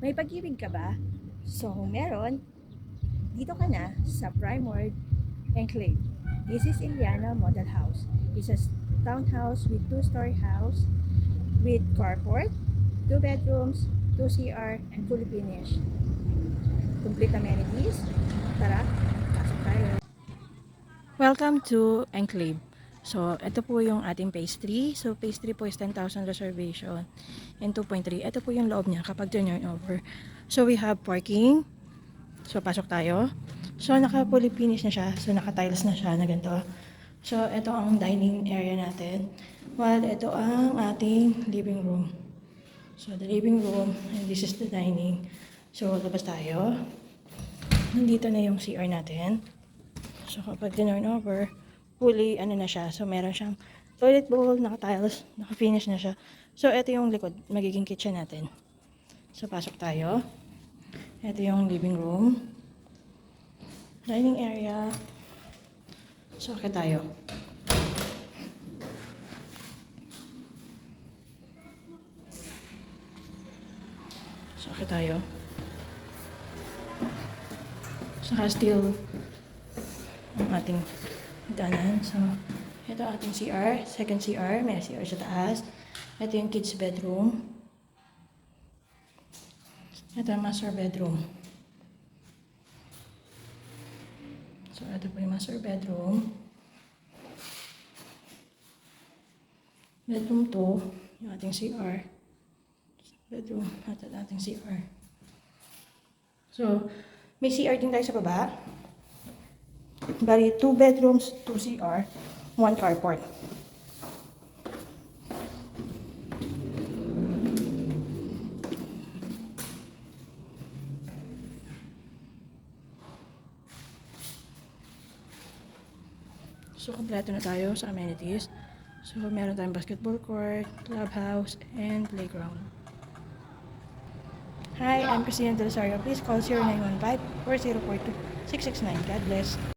May pag-ibig ka ba? So kung meron, dito ka na sa Prime World Enclave. This is Iliana Model House. It's a townhouse with two-story house with carport, 2 bedrooms, 2 CR, and fully finished. Complete amenities. Tara, pasok tayo. Welcome to Enclave. So, ito po yung ating phase 3. So, phase 3 po is 10,000 reservation and 2.3. Ito po yung loob niya kapag turn over. So, we have parking. So, pasok tayo. So, naka-fully finish na siya. So, naka-tiles na siya na ganito. So, ito ang dining area natin. While ito ang ating living room. So, the living room and this is the dining. So, labas tayo. Nandito na yung CR natin. So, kapag turn over, fully ano na siya. So, meron siyang toilet bowl, naka-tiles, naka-finish na siya. So, ito yung likod, magiging kitchen natin. So, pasok tayo. Ito yung living room. Dining area. So, akit tayo. So, akit tayo. Saka still ang ating danan. So, ito ating CR. Second CR. May CR sa taas. Ito yung kids bedroom. Ito ang master bedroom. So, ito po yung master bedroom. Bedroom 2, yung ating CR. Bedroom, ito ating CR. So, may CR din tayo sa baba. Bali, 2 bedrooms, 2 CR, 1 carport. So, kompleto na tayo sa amenities. So, meron tayong basketball court, clubhouse, and playground. Hi, I'm Christina Del Rosario. Please call 0915-4042-669. God bless.